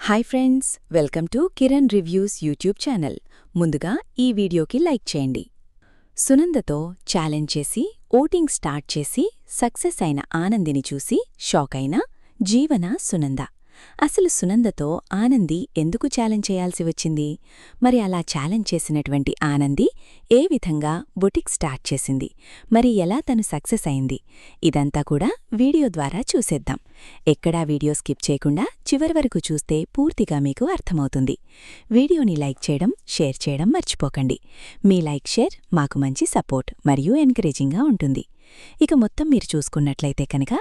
Hi friends, welcome to Kiran reviews YouTube channel. ముందుగా ఈ వీడియోకి లైక్ చేయండి. సునందతో ఛాలెంజ్ చేసి ఓటింగ్ స్టార్ట్ చేసి సక్సెస్ అయిన ఆనందిని చూసి షాక్ అయిన జీవన సునంద. అసలు సునందతో ఆనంది ఎందుకు ఛాలెంజ్ చేయాల్సి వచ్చింది? మరి అలా ఛాలెంజ్ చేసినటువంటి ఆనంది ఏ విధంగా బొటిక్ స్టార్ట్ చేసింది? మరి ఎలా తను సక్సెస్ అయింది? ఇదంతా కూడా వీడియో ద్వారా చూసేద్దాం. ఎక్కడా వీడియో స్కిప్ చేయకుండా చివరి వరకు చూస్తే పూర్తిగా మీకు అర్థమవుతుంది. వీడియోని లైక్ చేయడం, షేర్ చేయడం మర్చిపోకండి. మీ లైక్, షేర్ మాకు మంచి సపోర్ట్ మరియు ఎంకరేజింగ్గా ఉంటుంది. ఇక మొత్తం మీరు చూసుకున్నట్లయితే కనుక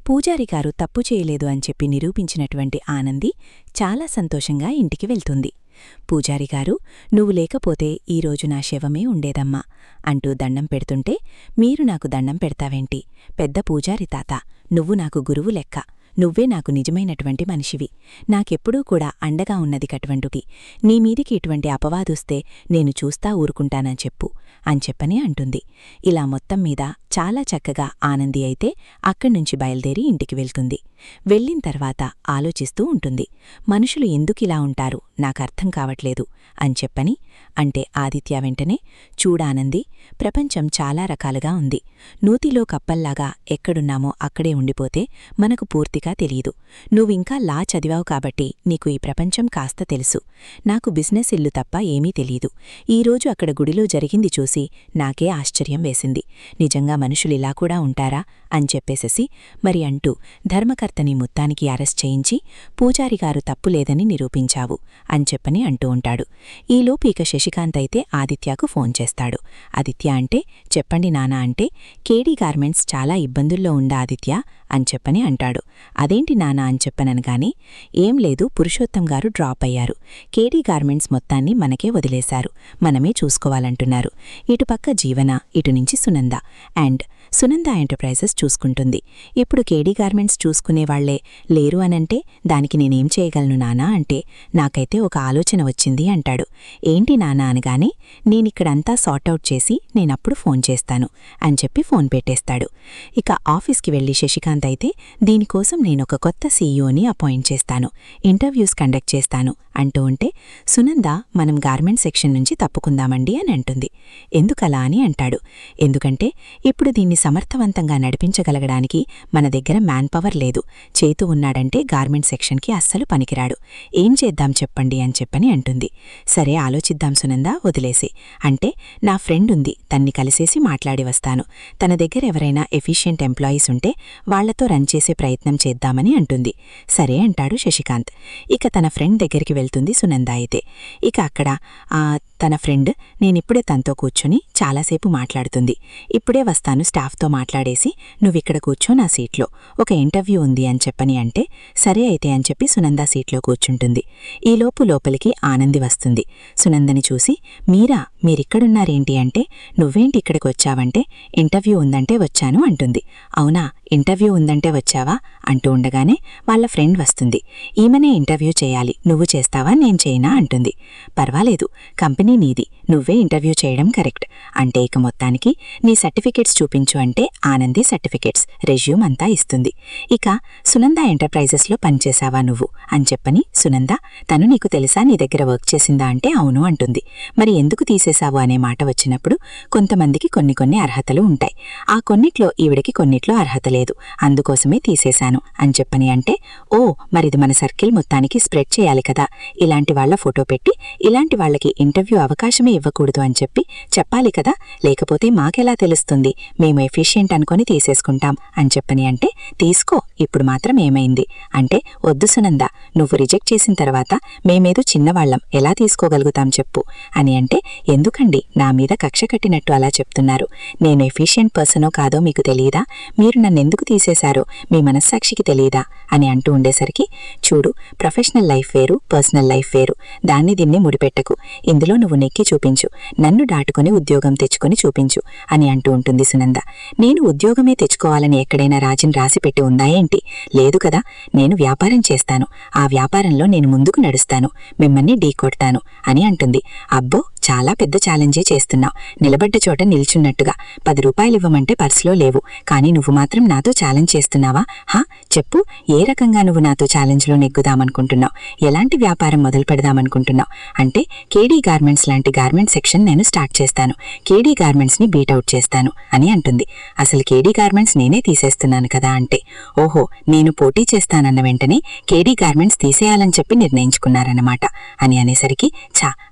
పూజారి గారు తప్పు చేయలేదు అని చెప్పి నిరూపించినటువంటి ఆనంది చాలా సంతోషంగా ఇంటికి వెళ్తుంది. పూజారి గారు, నువ్వు లేకపోతే ఈరోజు నా శవమే ఉండేదమ్మా అంటూ దండం పెడుతుంటే, మీరు నాకు దండం పెడతావేంటి? పెద్ద పూజారి తాత, నువ్వు నాకు గురువు లెక్క. నువ్వే నాకు నిజమైనటువంటి మనిషివి. నాకెప్పుడూ కూడా అండగా ఉన్నది కటువంటికి. నీమీదికి ఇటువంటి అపవాదొస్తే నేను చూస్తా ఊరుకుంటానని చెప్పు అని చెప్పని అంటుంది. ఇలా మొత్తం మీద చాలా చక్కగా ఆనంది అయితే అక్కడ్నుంచి బయల్దేరి ఇంటికి వెళ్తుంది. వెళ్ళిన తర్వాత ఆలోచిస్తూ ఉంటుంది. మనుషులు ఎందుకిలా ఉంటారు నాకర్థం కావట్లేదు అని చెప్పని అంటే ఆదిత్య వెంటనే, చూడానంది, ప్రపంచం చాలా రకాలుగా ఉంది. నూతిలో కప్పల్లాగా ఎక్కడున్నామో అక్కడే ఉండిపోతే మనకు పూర్తిగా తెలీదు. నువ్వింకా లా చదివావు కాబట్టి నీకు ఈ ప్రపంచం కాస్త తెలుసు. నాకు బిజినెస్ ఇల్లు తప్ప ఏమీ తెలీదు. ఈరోజు అక్కడ గుడిలో జరిగింది చూసి నాకే ఆశ్చర్యం వేసింది. నిజంగా మనుషులిలా కూడా ఉంటారా అని చెప్పేసేసి మరి అంటూ ధర్మకర్తని మొత్తానికి అరెస్ట్ చేయించి పూజారిగారు తప్పులేదని నిరూపించావు అని చెప్పని అంటూ ఉంటాడు. ఈలోపు ఇక శశికాంత్ అయితే ఆదిత్యకు ఫోన్ చేస్తాడు. ఆదిత్య అంటే, చెప్పండి నానా అంటే, కేడీ గార్మెంట్స్ చాలా ఇబ్బందుల్లో ఉందా ఆదిత్య అని చెప్పని అంటాడు. అదేంటి నానా అని చెప్పననగాని, ఏం లేదు, పురుషోత్తం గారు డ్రాప్ అయ్యారు. కేడీ గార్మెంట్స్ మొత్తాన్ని మనకే వదిలేశారు. మనమే చూసుకోవాలంటున్నారు. ఇటుపక్క జీవన, ఇటునుంచి సునంద అండ్ సునంద ఎంటర్ప్రైజెస్ చూసుకుంటుంది. ఇప్పుడు కేడీ గార్మెంట్స్ చూసుకునేవాళ్లే లేరు అనంటే దానికి నేనేం చేయగలను నానా అంటే, నాకైతే ఒక ఆలోచన వచ్చింది అంటాడు. ఏంటి నానా అనగానే, నేనిక్కడంతా సార్ట్అవుట్ చేసి నేనప్పుడు ఫోన్ చేస్తాను అని చెప్పి ఫోన్ పెట్టేస్తాడు. ఇక ఆఫీస్కి వెళ్లి శశికాంత్ అయితే, దీనికోసం నేనొక కొత్త సీఈఓని అపాయింట్ చేస్తాను, ఇంటర్వ్యూస్ కండక్ట్ చేస్తాను అంటూ ఉంటే, సునంద మనం గార్మెంట్ సెక్షన్ నుంచి తప్పుకుందామండి అని అంటుంది. ఎందుకలా అని అంటాడు. ఎందుకంటే ఇప్పుడు దీన్ని సమర్థవంతంగా నడిపించగలగడానికి మన దగ్గర మ్యాన్ పవర్ లేదు. చేతు ఉన్నాడంటే గార్మెంట్ సెక్షన్కి అస్సలు పనికిరాడు. ఏం చేద్దాం చెప్పండి అని చెప్పని అంటుంది. సరే ఆలోచిద్దాం సునంద, వదిలేసి అంటే, నా ఫ్రెండ్ ఉంది, తన్ని కలిసేసి మాట్లాడి వస్తాను. తన దగ్గర ఎవరైనా ఎఫిషియెంట్ ఎంప్లాయీస్ ఉంటే వాళ్లతో రన్ చేసే ప్రయత్నం చేద్దామని అంటుంది. సరే అంటాడు శశికాంత్. ఇక తన ఫ్రెండ్ దగ్గరికి వెళ్తుంది సునంద అయితే. ఇక అక్కడ తన ఫ్రెండ్ నేనిప్పుడే తనతో కూర్చొని చాలాసేపు మాట్లాడుతుంది. ఇప్పుడే వస్తాను, స్టాఫ్తో మాట్లాడేసి నువ్విక్కడ కూర్చో నా సీట్లో, ఒక ఇంటర్వ్యూ ఉంది అని చెప్పని అంటే, సరే అయితే అని చెప్పి సునంద సీట్లో కూర్చుంటుంది. ఈలోపు లోపలికి ఆనంది వస్తుంది. సునందని చూసి, మీరిక్కడున్నారేంటి అంటే, నువ్వేంటి ఇక్కడికి వచ్చావంటే, ఇంటర్వ్యూ ఉందంటే వచ్చాను అంటుంది. అవునా, ఇంటర్వ్యూ ఉందంటే వచ్చావా అంటూ ఉండగానే వాళ్ళ ఫ్రెండ్ వస్తుంది. ఈమెనే ఇంటర్వ్యూ చేయాలి, నువ్వు చేస్తావా నేను చేయనా అంటుంది. పర్వాలేదు, కంపెనీ నీది, నువ్వే ఇంటర్వ్యూ చేయడం కరెక్ట్ అంటే, ఇక మొత్తానికి నీ సర్టిఫికేట్స్ చూపించు అంటే ఆనంది సర్టిఫికేట్స్, రెజ్యూమ్ అంతా ఇస్తుంది. ఇక సునంద ఎంటర్ప్రైజెస్లో పనిచేశావా నువ్వు అని చెప్పని, సునంద తను నీకు తెలుసా, నీ దగ్గర వర్క్ చేసిందా అంటే అవును అంటుంది. మరి ఎందుకు తీసేశావు అనే మాట వచ్చినప్పుడు, కొంతమందికి కొన్ని అర్హతలు ఉంటాయి. ఆ కొన్నిట్లో ఈవిడికి కొన్నిట్లో అర్హత లేదు, అందుకోసమే తీసేశాను అని చెప్పని అంటే, ఓ మరిది మన సర్కిల్ మొత్తానికి స్ప్రెడ్ చేయాలి కదా, ఇలాంటి వాళ్ల ఫోటో పెట్టి ఇలాంటి వాళ్లకి ఇంటర్వ్యూ అవకాశమే ఇవ్వకూడదు అని చెప్పాలి కదా, లేకపోతే మాకెలా తెలుస్తుంది, మేము ఎఫిషియెంట్ అనుకొని తీసేసుకుంటాం అని చెప్పని అంటే, తీసుకో ఇప్పుడు మాత్రం ఏమైంది అంటే, వద్దు సునంద, నువ్వు రిజెక్ట్ చేసిన తర్వాత మేమేదో చిన్నవాళ్లం ఎలా తీసుకోగలుగుతాం చెప్పు అని అంటే, ఎందుకండి నా మీద కక్ష కట్టినట్టు అలా చెప్తున్నారు, నేను ఎఫిషియెంట్ పర్సనో కాదో మీకు తెలీదా, మీరు నన్నెందుకు తీసేశారో మీ మనస్సాక్షికి తెలీదా అని అంటూ ఉండేసరికి, చూడు ప్రొఫెషనల్ లైఫ్ వేరు, పర్సనల్ లైఫ్ వేరు, దాన్ని దీన్ని ముడిపెట్టకు, ఇందులో నువ్వు నెక్కి చూపించు, నన్ను దాటుకుని ఉద్యోగం తెచ్చుకొని చూపించు అని అంటూ ఉంటుంది సునంద. నేను ఉద్యోగమే తెచ్చుకోవాలని ఎక్కడైనా రాజన్ రాసిపెట్టి ఉందా ఏంటి? లేదు కదా, నేను వ్యాపారం చేస్తాను, ఆ వ్యాపారంలో నేను ముందుకు నడుస్తాను, మిమ్మల్ని ఢీకొడతాను అని అంటుంది. అబ్బో చాలా పెద్ద ఛాలెంజే చేస్తున్నావు. నిలబడ్డ చోట నిల్చున్నట్టుగా 10 రూపాయలు ఇవ్వమంటే పర్సులో లేవు, కానీ నువ్వు మాత్రం నాతో ఛాలెంజ్ చేస్తున్నావా? చెప్పు, ఏ రకంగా నువ్వు నాతో ఛాలెంజ్లో నెగ్గుదామనుకుంటున్నావు? ఎలాంటి వ్యాపారం మొదలు పెడదామనుకుంటున్నావు? అంటే కేడీ గార్మెంట్స్ లాంటి గార్మెంట్ సెక్షన్ నేను స్టార్ట్ చేస్తాను, కేడీ గార్మెంట్స్ని బీట్అవుట్ చేస్తాను అని అంటుంది. అసలు కేడీ గార్మెంట్స్ నేనే తీసేస్తున్నాను కదా అంటే, ఓహో, నేను పోటీ చేస్తానన్న వెంటనే కేడీ గార్మెంట్స్ తీసేయాలని చెప్పి నిర్ణయించుకున్నారన్నమాట అని అనేసరికి,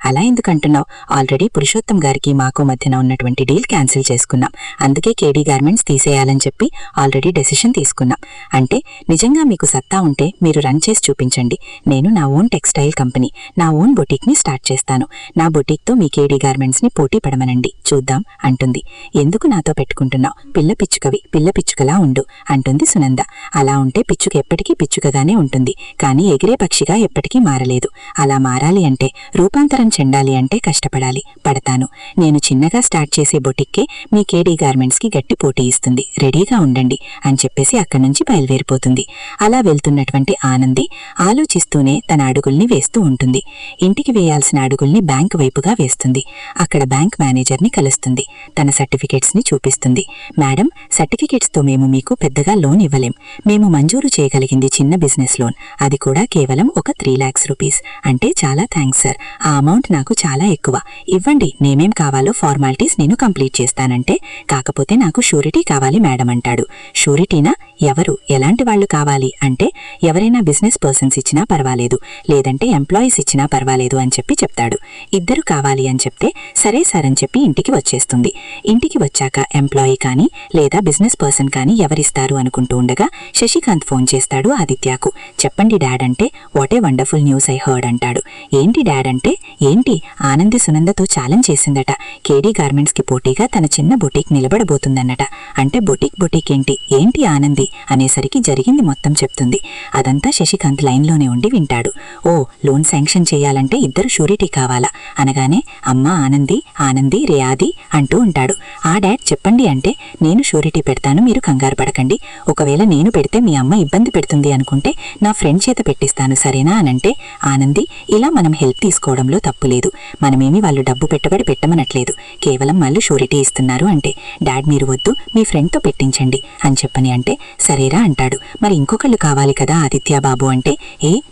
అలా ఎందుకంటున్నావు? ఆల్రెడీ పురుషోత్తం గారికి మాకు మధ్యన ఉన్నటువంటి డీల్ క్యాన్సిల్ చేసుకున్నాం, అందుకే కేడీ గార్మెంట్స్ తీసేయాలని చెప్పి ఆల్రెడీ డెసిషన్ తీసుకున్నాం. అంటే నిజంగా మీకు సత్తా ఉంటే మీరు రన్ చేసి చూపించండి. నేను నా ఓన్ టెక్స్టైల్ కంపెనీ, నా ఓన్ బొటిక్ని స్టార్ట్ చేస్తాను. నా బొటిక్తో మీ కేడీ గార్మెంట్స్ని పోటీ పడమనండి, చూద్దాం అంటుంది. ఎందుకు నాతో పెట్టుకుంటున్నావు? పిల్ల పిచ్చుకవి, పిల్ల పిచ్చుకలా ఉండు అంటుంది సునంద. అలా ఉంటే పిచ్చుక ఎప్పటికీ పిచ్చుకగానే ఉంటుంది, కానీ ఎగిరే పక్షిగా ఎప్పటికీ మారలేదు. అలా మారాలి అంటే, రూపాంతరం చెందాలి అంటే కష్టపడాలి. పడతాను. నేను చిన్నగా స్టార్ట్ చేసే బొటిక్కే మీ కేడీ గార్మెంట్స్కి గట్టి పోటీ ఇస్తుంది, రెడీగా ఉండండి అని చెప్పేసి అక్కడి నుంచి బయలుదేరిపోతుంది. అలా వెళ్తున్నటువంటి ఆనంది ఆలోచిస్తూనే తన అడుగుల్ని వేస్తూ ఉంటుంది. ఇంటికి వేయాల్సిన అడుగుల్ని బ్యాంకు వైపుగా వేస్తుంది. అక్కడ బ్యాంక్ మేనేజర్ని కలుస్తుంది. తన సర్టిఫికేట్స్ని చూపిస్తుంది. మేడం, సర్టిఫికేట్స్తో మేము మీకు పెద్దగా లోన్ ఇవ్వలేం. మేము మంజూరు చేయగలిగింది చిన్న బిజినెస్ లోన్, అది కూడా కేవలం ఒక 3 lakhs రూపీస్. అంటే చాలా థ్యాంక్స్ సార్, ఆ అమౌంట్ నాకు చాలా ఎక్కువ, ఇవ్వండి, నేమేం కావాలో ఫార్మాలిటీస్ నేను కంప్లీట్ చేస్తానంటే, కాకపోతే నాకు షూరిటీ కావాలి మేడం అంటాడు. షూరిటీనా? ఎవరు, ఎలాంటి వాళ్ళు కావాలి అంటే, ఎవరైనా బిజినెస్ పర్సన్స్ ఇచ్చినా పర్వాలేదు, లేదంటే ఎంప్లాయీస్ ఇచ్చినా పర్వాలేదు అని చెప్పి చెప్తాడు. ఇద్దరు కావాలి అని చెప్తే సరే సార్ అని చెప్పి ఇంటికి వచ్చేస్తుంది. ఇంటికి వచ్చాక ఎంప్లాయీ కానీ లేదా బిజినెస్ పర్సన్ కానీ ఎవరిస్తారు అనుకుంటూ ఉండగా శశికాంత్ ఫోన్ చేస్తాడు ఆదిత్యకు. చెప్పండి డాడ్ అంటే, what a wonderful news I heard అంటాడు. ఏంటి డాడ్ అంటే, ఏంటి, ఆనంది సునందతో ఛాలెంజ్ చేసిందట, కేడీ గార్మెంట్స్కి పోటీగా తన చిన్న బొటిక్ నిలబడబోతుందన్నట. అంటే బొటిక్ ఏంటి ఆనంది అనేసరికి జరిగింది మొత్తం చెప్తుంది. అదంతా శశికాంత్ లైన్లోనే ఉండి వింటాడు. ఓ, లోన్ శాంక్షన్ చేయాలంటే ఇద్దరు షూరిటీ కావాలా అనగానే, అమ్మా ఆనంది రే ఆది అంటూ ఉంటాడు. ఆ డాడ్ చెప్పండి అంటే, నేను షూరిటీ పెడతాను, మీరు కంగారు పడకండి. ఒకవేళ నేను పెడితే మీ అమ్మ ఇబ్బంది పెడుతుంది అనుకుంటే నా ఫ్రెండ్ చేత పెట్టిస్తాను, సరేనా అనంటే, ఆనంది, ఇలా మనం హెల్ప్ తీసుకోవడంలో తప్పులేదు, మనమేమి వాళ్ళు డబ్బు పెట్టుబడి పెట్టమనట్లేదు, కేవలం వాళ్ళు షూరిటీ ఇస్తున్నారు అంటే, డాడ్ మీరు వద్దు, మీ ఫ్రెండ్తో పెట్టించండి అని చెప్పని అంటే, సరేరా అంటాడు. మరి ఇంకొకళ్ళు కావాలి కదా ఆదిత్య బాబు అంటే,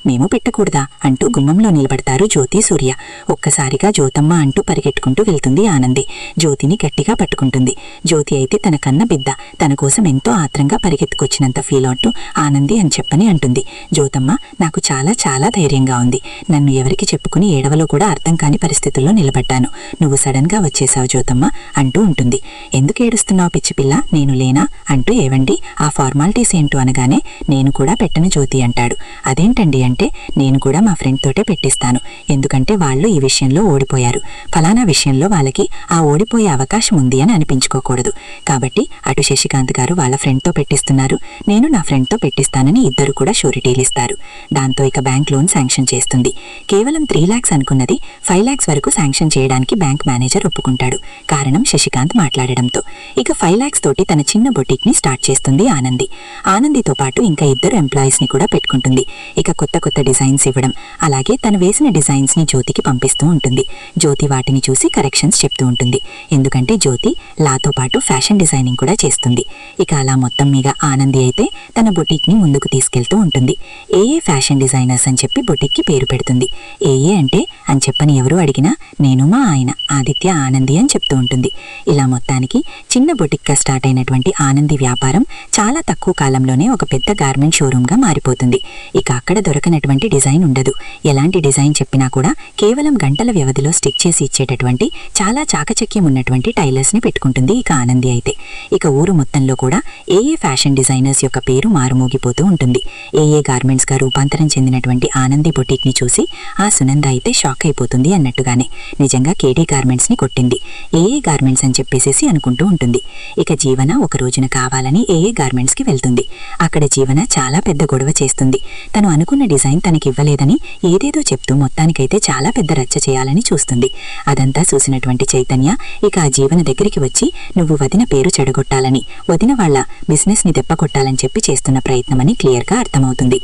మేము పెట్టకూడదా అంటూ గుమ్మంలో నిలబడతారు జ్యోతి సూర్య. ఒక్కసారిగా జ్యోతమ్మ అంటూ పరిగెట్టుకుంటూ వెళ్తుంది ఆనంది. జ్యోతిని గట్టిగా పట్టుకుంటుంది. జ్యోతి అయితే తన కన్న బిడ్డ, తన కోసం ఎంతో ఆత్రంగా పరిగెత్తుకొచ్చినంత ఫీల్ అవుతూ ఆనంది అని చెప్పని అంటుంది. జ్యోతమ్మ, నాకు చాలా చాలా ధైర్యంగా ఉంది, నన్ను ఎవరికి చెప్పుకుని ఏడవలో కూడా అర్థం కాని పరిస్థితుల్లో నిలబడ్డాను, నువ్వు సడన్ గా వచ్చేసావు జ్యోతమ్మ అంటూ ఉంటుంది. ఎందుకు ఏడుస్తున్నావు పిచ్చిపిల్ల, నేను లేనా అంటూ, ఏవండి ఆ ఫార్మాలిటీస్ ఏంటో అనగానే, నేను కూడా పెట్టను జ్యోతి అంటాడు. అదేంటండి అంటే, నేను కూడా మా ఫ్రెండ్ తోటే పెట్టిస్తాను, ఎందుకంటే వాళ్ళు ఈ విషయంలో ఓడిపోయారు, ఫలానా విషయంలో వాళ్ళకి ఆ ఓడిపోయే అవకాశం ఉంది అని అనిపించుకోకూడదు, కాబట్టి అటు శశికాంత్ గారు వాళ్ళ ఫ్రెండ్తో పెట్టిస్తున్నారు, నేను నా ఫ్రెండ్తో పెట్టిస్తానని ఇద్దరు కూడా షూరిటీలు ఇస్తారు. దాంతో ఇక బ్యాంక్ లోన్ శాంక్షన్ చేస్తుంది. కేవలం 3 lakhs అనుకున్నది 5 lakhs వరకు శాంక్షన్ చేయడానికి బ్యాంక్ మేనేజర్ ఒప్పుకుంటాడు. కారణం శశికాంత్ మాట్లాడడంతో. ఇక 5 lakhs తోటి తన చిన్న బొటిక్ ని స్టార్ట్ చేస్తుంది ఆనందితో పాటు ఇంకా ఇద్దరు ఎంప్లాయీస్ ని కూడా పెట్టుకుంటుంది. ఇక కొత్త డిజైన్స్ ఇవ్వడం, అలాగే తను వేసిన డిజైన్స్ ని జ్యోతికి పంపిస్తూ ఉంటుంది. జ్యోతి వాటిని చూసి కరెక్షన్స్ చెప్తూ ఉంటుంది. ఎందుకంటే జ్యోతి లాతో పాటు ఫ్యాషన్ డిజైనింగ్ కూడా చేస్తుంది. ఇక అలా మొత్తం మీద ఆనంది అయితే తన బొటిక్ ని ముందుకు తీసుకెళ్తూ ఉంటుంది. ఏఏ ఫ్యాషన్ డిజైనర్స్ అని చెప్పి బొటిక్ కి పేరు పెడుతుంది. ఏఏ అంటే అని చెప్పని ఎవరు అడిగినా, నేను మా ఆయన ఆదిత్య ఆనంది అని చెప్తూ ఉంటుంది. ఇలా మొత్తానికి చిన్న బొటిక్ గా స్టార్ట్ అయినటువంటి ఆనంది వ్యాపారం చాలా తక్కువ కాలంలోనే ఒక పెద్ద గార్మెంట్ షోరూమ్ గా మారిపోతుంది. ఇక అక్కడ దొరకనటువంటి డిజైన్ ఉండదు. ఎలాంటి డిజైన్ చెప్పినా కూడా కేవలం గంటల వ్యవధిలో స్టిచ్ చేసి ఇచ్చేటటువంటి చాలా చాకచక్యం ఉన్నటువంటి టైలర్స్ ని పెట్టుకుంటుంది ఇక ఆనంది అయితే. ఇక ఊరు మొత్తంలో కూడా ఏఏ ఫ్యాషన్ డిజైనర్స్ యొక్క పేరు మారుమోగిపోతూ ఉంటుంది. ఏఏ గార్మెంట్స్ గా రూపాంతరం చెందినటువంటి ఆనంది బొటిక్ ని చూసి ఆ సునంద అయితే షాక్ అయిపోతుంది అన్నట్టుగానే. నిజంగా కేడీ గార్మెంట్స్ ని కొట్టింది, ఏఏ గార్మెంట్స్ అని చెప్పేసేసి అనుకుంటూ ఉంటుంది. ఇక జీవన ఒక రోజున కావాలని ఏఏ గార్మెంట్స్ కి వెళ్తుంది. అక్కడ జీవన చాలా పెద్ద గొడవ చేస్తుంది. తను అనుకున్న డిజైన్ తనకి ఇవ్వలేదని ఏదేదో చెప్తూ మొత్తానికైతే చాలా పెద్ద రచ్చ చేయాలని చూస్తుంది. అదంతా చూసినటువంటి చైతన్య ఇక ఆ జీవన దగ్గరికి వచ్చి, నువ్వు వదిన పేరు చెడగొట్టాలని, వదిన వాళ్ళ బిజినెస్ ని దెబ్బకొట్టాలని చెప్పి చేస్తున్న ప్రయత్నమని క్లియర్ గా అర్థమవుతుంది.